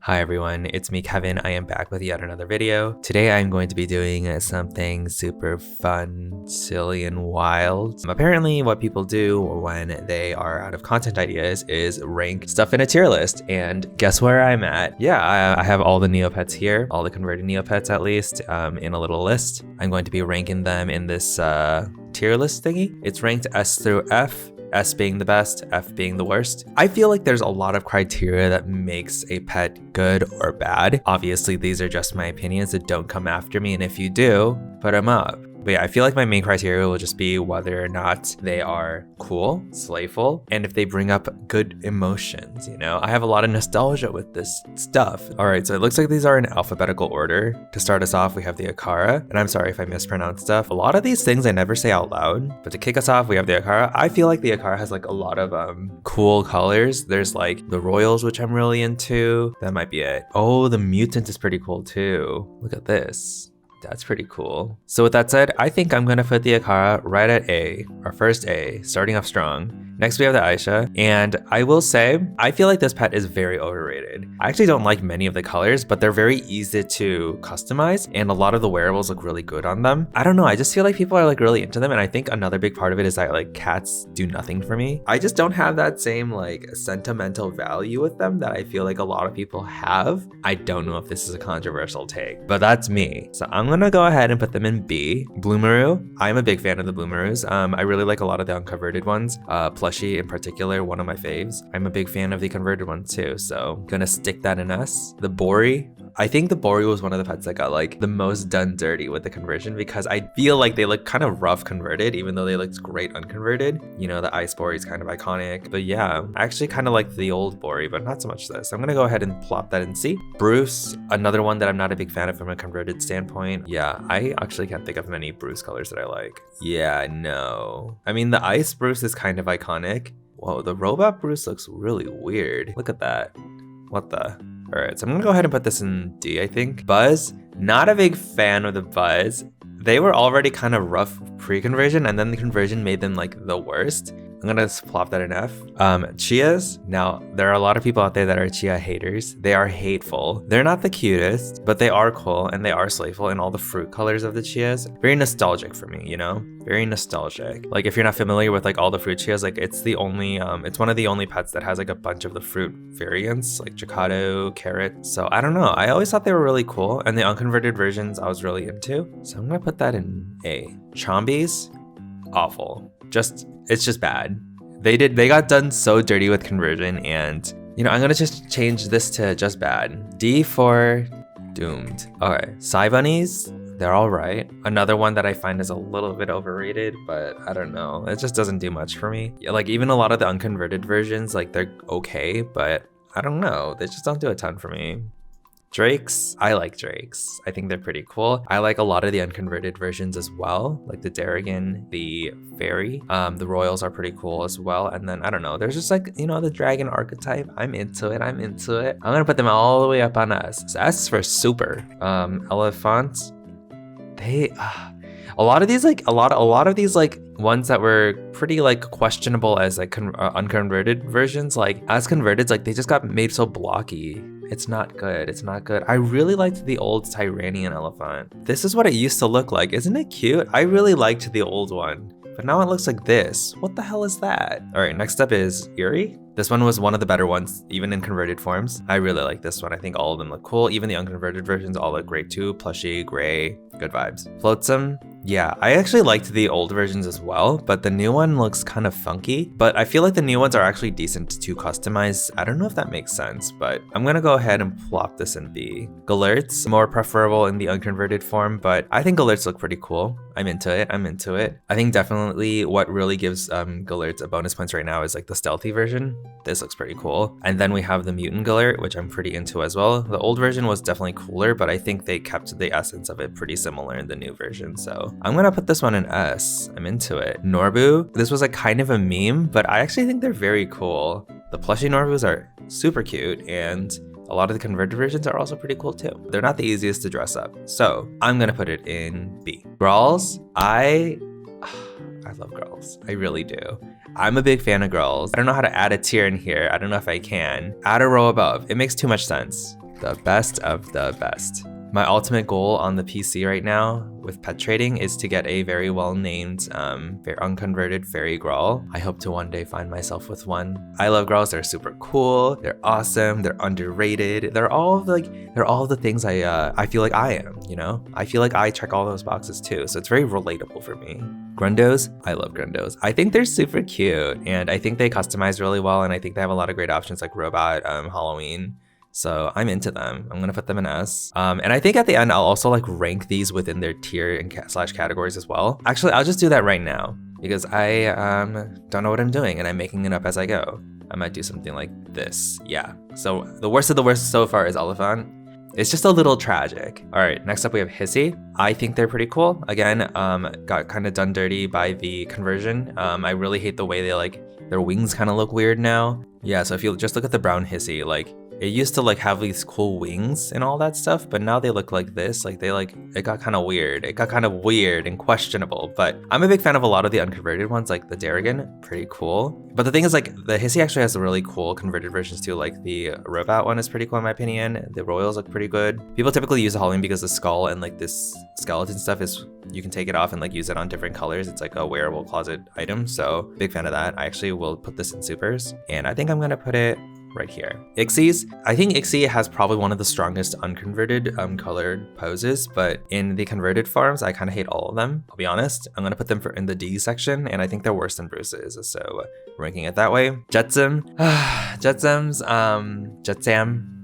Hi everyone, it's me Kevin. I am back with yet another video. Today I'm going to be doing something super fun, silly, and wild. Apparently what people do when they are out of content ideas is rank stuff in a tier list. And guess where I'm at? Yeah, I have all the Neopets here, all the converted Neopets at least, in a little list. I'm going to be ranking them in this tier list thingy. It's ranked S through F. S being the best, F being the worst. I feel like there's a lot of criteria that makes a pet good or bad. Obviously, these are just my opinions, so don't come after me, and if you do, put them up. But yeah, I feel like my main criteria will just be whether or not they are cool, slayful, and if they bring up good emotions, you know? I have a lot of nostalgia with this stuff. All right, so it looks like these are in alphabetical order. To start us off, we have the Akara, and I'm sorry if I mispronounce stuff. A lot of these things I never say out loud, but to kick us off, we have the Akara. I feel like the Akara has like a lot of cool colors. There's like the Royals, which I'm really into. That might be it. Oh, the Mutant is pretty cool too. Look at this. That's pretty cool. So with that said, I think I'm gonna put the Akara right at A, our first A, starting off strong. Next we have the Aisha, and I will say, I feel like this pet is very overrated. I actually don't like many of the colors, but they're very easy to customize, and a lot of the wearables look really good on them. I don't know, I just feel like people are like really into them, and I think another big part of it is that like cats do nothing for me. I just don't have that same like sentimental value with them that I feel like a lot of people have. I don't know if this is a controversial take, but that's me. So I'm gonna go ahead and put them in B. Bloomaroo, I'm a big fan of the Bloomaroos. I really like a lot of the unconverted ones. Plushie in particular, one of my faves. I'm a big fan of the converted one too, so gonna stick that in S. The Bori, I think the Bori was one of the pets that got like the most done dirty with the conversion because I feel like they look kind of rough converted, even though they looked great unconverted. You know, the Ice Bori is kind of iconic, but yeah, I actually kind of like the old Bori, but not so much this. I'm gonna go ahead and plop that in C. Bruce, another one that I'm not a big fan of from a converted standpoint. Yeah, I actually can't think of many Bruce colors that I like. Yeah, no. I mean, the Ice Bruce is kind of iconic. Whoa, the Robot Bruce looks really weird. Look at that. What the? All right, so I'm gonna go ahead and put this in D, I think. Buzz, not a big fan of the Buzz. They were already kind of rough pre-conversion, and then the conversion made them like the worst. I'm gonna plop that in F. Chias. Now, there are a lot of people out there that are Chia haters. They are hateful. They're not the cutest, but they are cool and they are slayful in all the fruit colors of the Chias. Very nostalgic for me, you know? Very nostalgic. Like if you're not familiar with like all the fruit Chias, like it's the only, it's one of the only pets that has like a bunch of the fruit variants, like Chocado, Carrot. So I don't know. I always thought they were really cool, and the unconverted versions I was really into. So I'm gonna put that in A. Chombies, awful. It's just bad. They got done so dirty with conversion, and you know, I'm gonna just change this to just bad. D for doomed. Okay, Psy Bunnies, they're all right. Another one that I find is a little bit overrated, but I don't know. It just doesn't do much for me. Yeah, like even a lot of the unconverted versions, like they're okay, but I don't know. They just don't do a ton for me. Drakes, I like Drakes. I think they're pretty cool. I like a lot of the unconverted versions as well, like the Darrigan, the Fairy. The Royals are pretty cool as well. And then, I don't know, there's just like, you know, the Dragon archetype. I'm into it. I'm gonna put them all the way up on S. So S for super. Elephants, a lot of these like, a lot of these like ones that were pretty like questionable as like unconverted versions, like as converted, like they just got made so blocky. It's not good. It's not good. I really liked the old Tyrannian elephant. This is what it used to look like. Isn't it cute? I really liked the old one, but now it looks like this. What the hell is that? All right, next up is Eerie. This one was one of the better ones, even in converted forms. I really like this one. I think all of them look cool. Even the unconverted versions all look great too. Plushy, gray, good vibes. Flotsam, yeah, I actually liked the old versions as well, but the new one looks kind of funky. But I feel like the new ones are actually decent to customize. I don't know if that makes sense, but I'm gonna go ahead and plop this in B. Galerts, more preferable in the unconverted form, but I think Galerts look pretty cool. I'm into it. I think definitely what really gives Galerts a bonus points right now is like the stealthy version. This looks pretty cool. And then we have the Mutant Galert, which I'm pretty into as well. The old version was definitely cooler, but I think they kept the essence of it pretty similar in the new version. So I'm gonna put this one in S. I'm into it. Norbu, this was like kind of a meme, but I actually think they're very cool. The plushie Norbus are super cute, and a lot of the converted versions are also pretty cool too. They're not the easiest to dress up, so I'm gonna put it in B. Growls, I love Growls. I really do. I'm a big fan of Growls. I don't know how to add a tier in here. I don't know if I can. Add a row above. It makes too much sense. The best of the best. My ultimate goal on the PC right now with pet trading is to get a very well-named, unconverted fairy Grawl. I hope to one day find myself with one. I love Growls. They're super cool. They're awesome. They're underrated. They're all the things I feel like I am, you know? I feel like I check all those boxes too. So it's very relatable for me. Grundos, I love Grundos. I think they're super cute and I think they customize really well and I think they have a lot of great options like Robot, Halloween. So I'm into them. I'm gonna put them in S. And I think at the end, I'll also like rank these within their tier and slash categories as well. Actually, I'll just do that right now because I don't know what I'm doing and I'm making it up as I go. I might do something like this. Yeah. So the worst of the worst so far is Elephant. It's just a little tragic. All right, next up we have Hissy. I think they're pretty cool. Again, got kind of done dirty by the conversion. I really hate the way their wings kind of look weird now. Yeah, so if you just look at the brown Hissy, it used to have these cool wings and all that stuff, but now they look like this. It got kind of weird. It got kind of weird and questionable, but I'm a big fan of a lot of the unconverted ones, like the Darrigan, pretty cool. But the thing is the Hissy actually has some really cool converted versions too. Like the Robot one is pretty cool in my opinion. The Royals look pretty good. People typically use the Halloween because the skull and this skeleton stuff is, you can take it off and use it on different colors. It's like a wearable closet item. So big fan of that. I actually will put this in supers and I think I'm gonna put it right here. Ixies. I think Ixie has probably one of the strongest unconverted colored poses, but in the converted forms, I kind of hate all of them. I'll be honest. I'm gonna put them in the D section, and I think they're worse than Bruce's, so ranking it that way. Jetsam. Jetsam.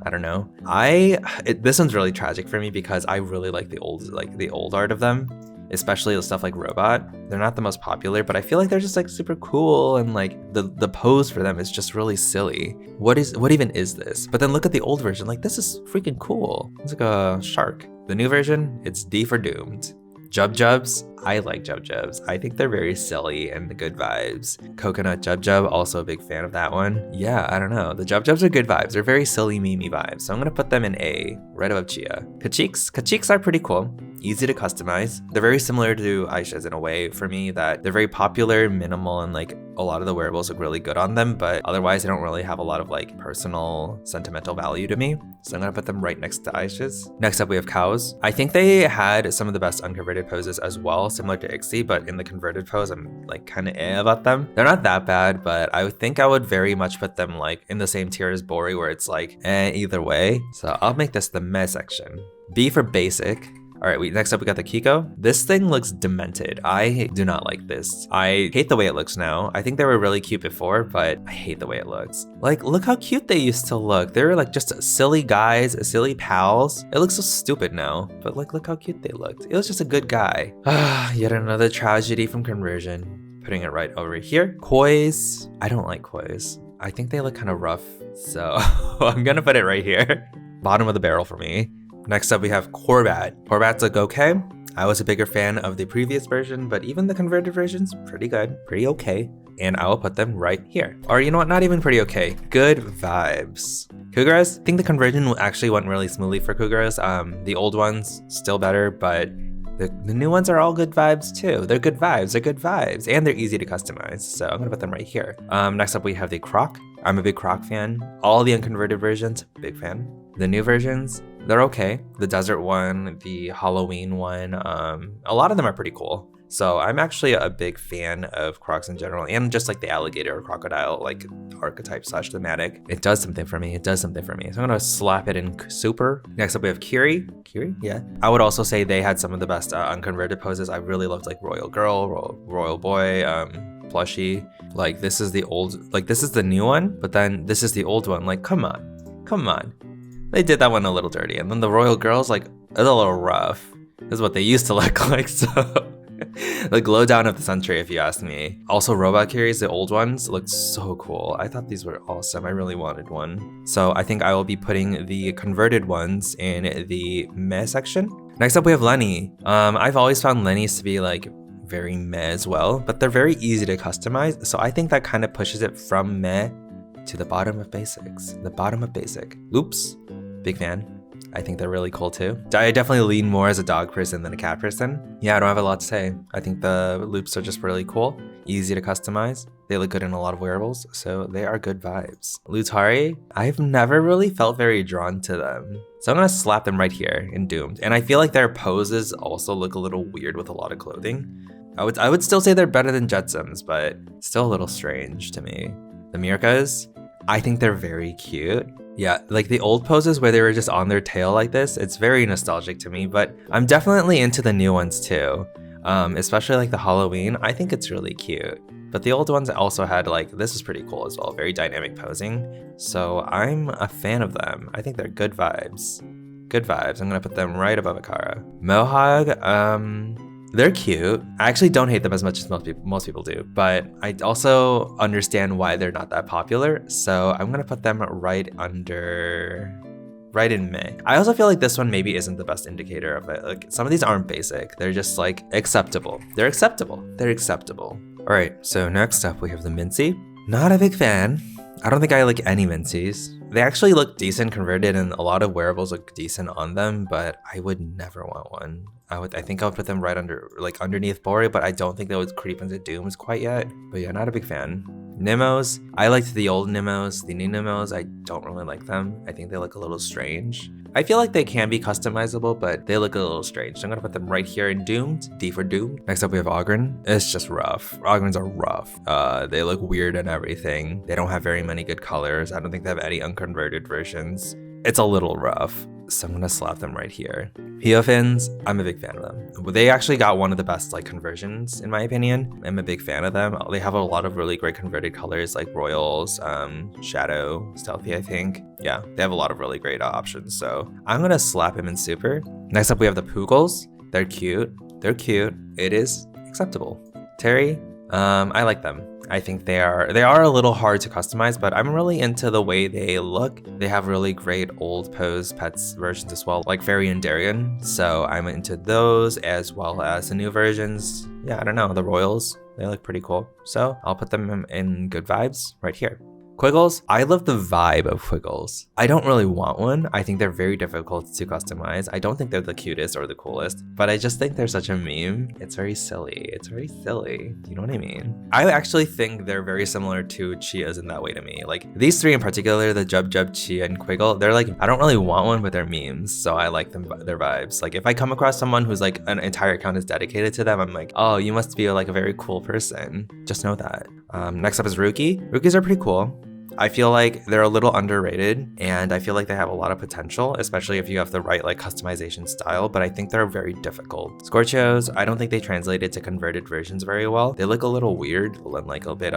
I don't know. This one's really tragic for me because I really like the old art of them. Especially the stuff like Robot. They're not the most popular, but I feel like they're just super cool and the pose for them is just really silly. What even is this? But then look at the old version, this is freaking cool. It's like a shark. The new version, it's D for doomed. Jubs. I like Jubs. I think they're very silly and good vibes. Coconut Jub, also a big fan of that one. Yeah, I don't know. The Jubs are good vibes. They're very silly, memey vibes. So I'm gonna put them in A, right above Chia. Kachiks are pretty cool. Easy to customize. They're very similar to Aisha's in a way for me that they're very popular, minimal, and a lot of the wearables look really good on them, but otherwise they don't really have a lot of personal sentimental value to me. So I'm gonna put them right next to Aisha's. Next up we have Cows. I think they had some of the best unconverted poses as well, similar to Ixie, but in the converted pose, I'm kind of about them. They're not that bad, but I think I would very much put them in the same tier as Bori, where it's either way. So I'll make this the meh section. B for basic. All right, next up we got the Kiko. This thing looks demented. I do not like this. I hate the way it looks now. I think they were really cute before, but I hate the way it looks. Look how cute they used to look. They were just silly guys, silly pals. It looks so stupid now, but look how cute they looked. It was just a good guy. Yet another tragedy from conversion. Putting it right over here. Kois. I don't like Kois. I think they look kind of rough, so I'm gonna put it right here. Bottom of the barrel for me. Next up, we have Corbat. Corbats look okay. I was a bigger fan of the previous version, but even the converted version's pretty good, pretty okay. And I will put them right here. Or you know what, not even pretty okay. Good vibes. Kugaras, I think the conversion actually went really smoothly for Kugaras. The old ones, still better, but the new ones are all good vibes too. They're good vibes, and they're easy to customize. So I'm gonna put them right here. Next up, we have the Croc. I'm a big Croc fan. All the unconverted versions, big fan. The new versions, they're okay. The desert one, the Halloween one, a lot of them are pretty cool. So I'm actually a big fan of Crocs in general, and just the alligator or crocodile archetype / thematic. It does something for me. So I'm gonna slap it in super. Next up we have Kiri. Yeah. I would also say they had some of the best unconverted poses. I really loved Royal Girl, Royal Boy, Plushie. This is the old, this is the new one, but then this is the old one. Come on. They did that one a little dirty, and then the Royal Girls, it's a little rough. This is what they used to look like, so the glow down of the century, if you ask me. Also, Robot Kiris, the old ones, looked so cool. I thought these were awesome. I really wanted one. So I think I will be putting the converted ones in the meh section. Next up, we have Lenny. I've always found Lenny's to be very meh as well, but they're very easy to customize. So I think that kind of pushes it from meh to the bottom of basics. Loops. Big fan. I think they're really cool too. I definitely lean more as a dog person than a cat person. Yeah, I don't have a lot to say. I think the loops are just really cool. easy to customize. They look good in a lot of wearables, so they are good vibes. Lutari, I've never really felt very drawn to them. So I'm gonna slap them right here in Doomed. And I feel like their poses also look a little weird with a lot of clothing. I would still say they're better than Jetsams, but still a little strange to me. The Mirkas, I think they're very cute. Yeah, like the old poses where they were just on their tail like this, it's very nostalgic to me, but I'm definitely into the new ones too. Especially like the Halloween, I think it's really cute. But the old ones also had like, this is pretty cool as well, very dynamic posing. So I'm a fan of them. I think they're good vibes. Good vibes. I'm gonna put them right above Akara. Mohawk, they're cute. I actually don't hate them as much as most people do, but I also understand why they're not that popular. So I'm gonna put them right in May. I also feel like this one maybe isn't the best indicator of it. Like some of these aren't basic. They're just like acceptable. They're acceptable. They're acceptable. All right, so next up we have the Mincy. Not a big fan. I don't think I like any Mincies. They actually look decent converted and a lot of wearables look decent on them, but I would never want one. I think I would put them right underneath Bori, but I don't think they would creep into Dooms quite yet. But yeah, not a big fan. Nimos, I liked the old Nimos. The new Nimos, I don't really like them. I think they look a little strange. I feel like they can be customizable, but they look a little strange. So I'm gonna put them right here in Doomed, D for Doomed. Next up we have Ogren. It's just rough. Ogrens are rough. They look weird and everything. They don't have very many good colors. I don't think they have any unconverted versions. It's a little rough. So I'm gonna slap them right here. Peofins, I'm a big fan of them. They actually got one of the best like conversions in my opinion. I'm a big fan of them. They have a lot of really great converted colors like Royals, Shadow, Stealthy I think. Yeah, they have a lot of really great options. So I'm gonna slap him in Super. Next up we have the Poogles. They're cute. They're cute. It is acceptable. Terry, I like them. I think they are a little hard to customize, but I'm really into the way they look. They have really great old pose pets versions as well, like Fairy and Darien. So I'm into those as well as the new versions. Yeah, I don't know, the Royals, they look pretty cool. So I'll put them in good vibes right here. Quiggles, I love the vibe of Quiggles. I don't really want one. I think they're very difficult to customize. I don't think they're the cutest or the coolest, but I just think they're such a meme. It's very silly. It's very silly. You know what I mean? I actually think they're very similar to Chias in that way to me. Like these three in particular, the Jub Jub, Chia, and Quiggle, they're like, I don't really want one, but they're memes. So I like them, their vibes. Like if I come across someone who's like an entire account is dedicated to them, I'm like, oh, you must be like a very cool person. Just know that. Next up is Rookie. Rookies are pretty cool. I feel like they're a little underrated and I feel like they have a lot of potential, especially if you have the right like customization style, but I think they're very difficult. Scorchios, I don't think they translated to converted versions very well. They look a little weird and like a bit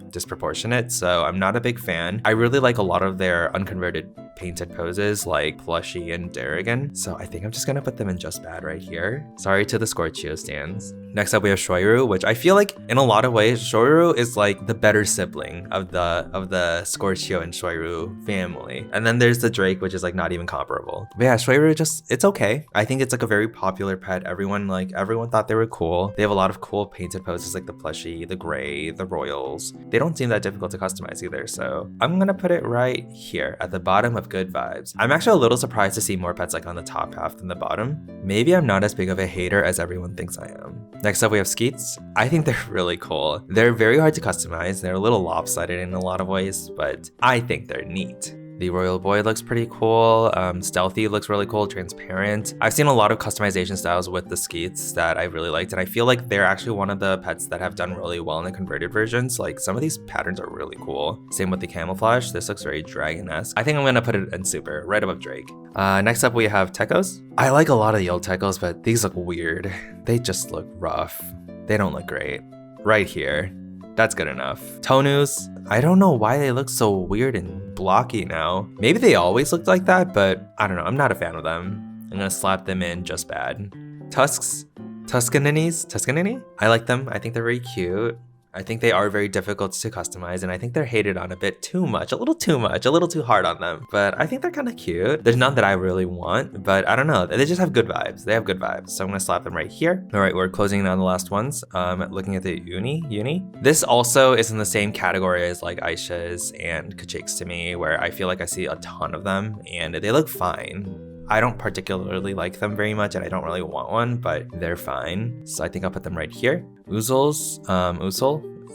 disproportionate, so I'm not a big fan. I really like a lot of their unconverted painted poses like Plushy and Darrigan, so I think I'm just gonna put them in just bad right here. Sorry to the Scorchio stands. Next up we have Shoiru, which I feel like in a lot of ways Shoiru is like the better sibling of the Scorchio and Shoiru family. And then there's the Drake, which is like not even comparable. But yeah, Shoiru it's okay. I think it's like a very popular pet. Everyone thought they were cool. They have a lot of cool painted poses like the Plushie, the Gray, the Royals. They don't seem that difficult to customize either. So I'm gonna put it right here at the bottom of good vibes. I'm actually a little surprised to see more pets like on the top half than the bottom. Maybe I'm not as big of a hater as everyone thinks I am. Next up we have Skeets. I think they're really cool. They're very hard to customize. They're a little lopsided in a lot of ways, but I think they're neat. The Royal Boy looks pretty cool. Stealthy looks really cool, transparent. I've seen a lot of customization styles with the Skeets that I really liked, and I feel like they're actually one of the pets that have done really well in the converted versions. Like some of these patterns are really cool. Same with the camouflage. This looks very dragon-esque. I think I'm gonna put it in Super, right above Drake. Next up we have Tekos. I like a lot of the old Tekos, but these look weird. They just look rough. They don't look great. Right here. That's good enough. Tonus, I don't know why they look so weird and blocky now. Maybe they always looked like that, but I don't know. I'm not a fan of them. I'm gonna slap them in just bad. Tusks, Tuscanini? I like them. I think they're very cute. I think they are very difficult to customize, and I think they're hated on a bit too much, a little too hard on them. But I think they're kind of cute. There's none that I really want, but I don't know. They just have good vibes. They have good vibes. So I'm gonna slap them right here. All right, we're closing in on the last ones. Looking at the Uni. This also is in the same category as like Aisha's and Kachiks to me, where I feel like I see a ton of them and they look fine. I don't particularly like them very much and I don't really want one, but they're fine. So I think I'll put them right here. Usul,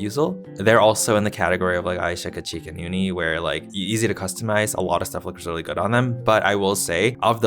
Yuzul. They're also in the category of like Aisha, Kachik, and Uni, where like easy to customize. A lot of stuff looks really good on them. But I will say, of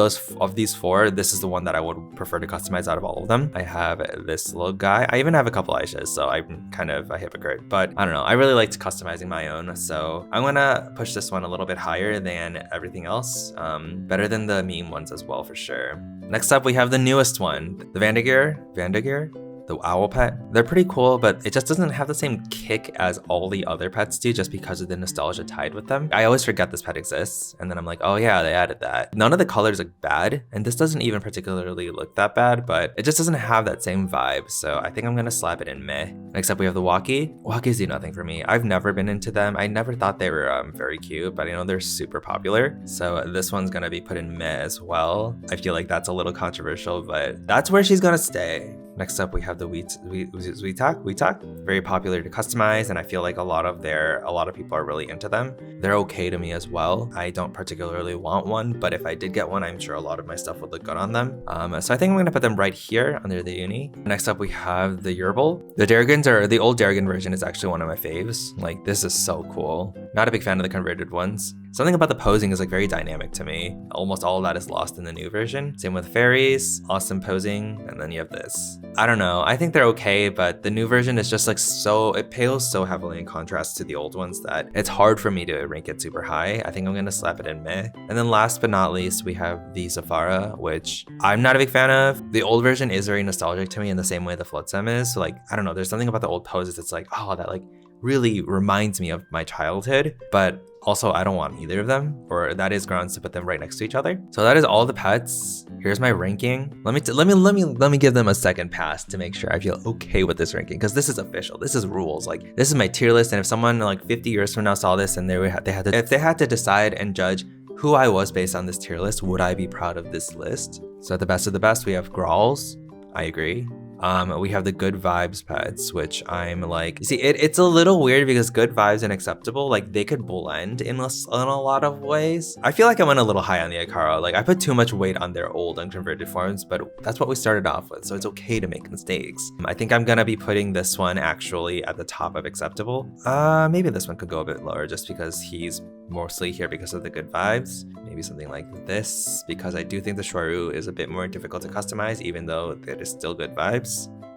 these 4, this is the one that I would prefer to customize out of all of them. I have this little guy. I even have a couple Aishas, so I'm kind of a hypocrite. But I don't know. I really liked customizing my own, so I'm gonna push this one a little bit higher than everything else. Better than the meme ones as well, for sure. Next up, we have the newest one, the Vandagear, the owl pet. They're pretty cool, but it just doesn't have the same kick as all the other pets do just because of the nostalgia tied with them. I always forget this pet exists, and then I'm like, oh yeah, they added that. None of the colors look bad, and this doesn't even particularly look that bad, but it just doesn't have that same vibe, so I think I'm gonna slap it in meh. Next up, we have the Walkie. Walkies do nothing for me. I've never been into them. I never thought they were very cute, but I know they're super popular, so this one's gonna be put in meh as well. I feel like that's a little controversial, but that's where she's gonna stay. Next up, we have the Weetak. Very popular to customize, and I feel like a lot of people are really into them. They're okay to me as well. I don't particularly want one, but if I did get one, I'm sure a lot of my stuff would look good on them. So I think I'm gonna put them right here under the uni. Next up, we have the Yerbal. The Darragons, or the old Darragon version, is actually one of my faves. Like, this is so cool. Not a big fan of the converted ones. Something about the posing is like very dynamic to me. Almost all of that is lost in the new version. Same with fairies, awesome posing, and then you have this. I don't know, I think they're okay, but the new version is just like it pales so heavily in contrast to the old ones that it's hard for me to rank it super high. I think I'm gonna slap it in meh. And then last but not least, we have the Zafara, which I'm not a big fan of. The old version is very nostalgic to me in the same way the Flotsam is. So like, I don't know, there's something about the old poses that's like, oh, that like really reminds me of my childhood, but also I don't want either of them, or that is grounds to put them right next to each other. So that is all the pets. Here's my ranking. Let me give them a second pass to make sure I feel okay with this ranking, because this is official. This is rules. Like, this is my tier list, and if someone like 50 years from now saw this and if they had to decide and judge who I was based on this tier list, would I be proud of this list? So at the best of the best, we have Growls. I agree. We have the Good Vibes pets, which I'm like, you see, it's a little weird because Good Vibes and Acceptable, like, they could blend in a lot of ways. I feel like I went a little high on the Ikaro. Like, I put too much weight on their old unconverted forms, but that's what we started off with, so it's okay to make mistakes. I think I'm gonna be putting this one actually at the top of Acceptable. Maybe this one could go a bit lower just because he's mostly here because of the Good Vibes. Maybe something like this, because I do think the Shoru is a bit more difficult to customize, even though it is still Good Vibes.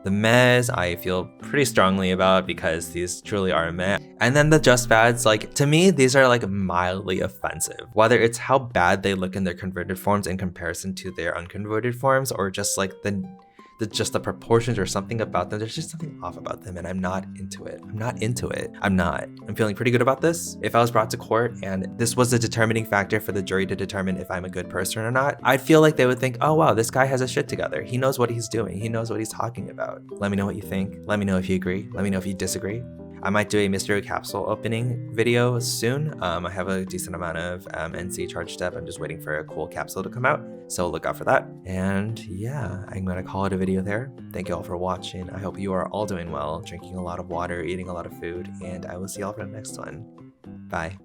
The mehs I feel pretty strongly about because these truly are a meh. And then the just bads, like, to me, these are like mildly offensive. Whether it's how bad they look in their converted forms in comparison to their unconverted forms, or just like the proportions or something about them. There's just something off about them, and I'm not into it. I'm feeling pretty good about this. If I was brought to court and this was the determining factor for the jury to determine if I'm a good person or not, I'd feel like they would think, oh wow, this guy has a shit together. He knows what he's doing. He knows what he's talking about. Let me know what you think. Let me know if you agree. Let me know if you disagree. I might do a mystery capsule opening video soon. I have a decent amount of NC charged up. I'm just waiting for a cool capsule to come out, so look out for that. And yeah, I'm gonna call it a video there. Thank you all for watching. I hope you are all doing well, drinking a lot of water, eating a lot of food, and I will see y'all for the next one. Bye.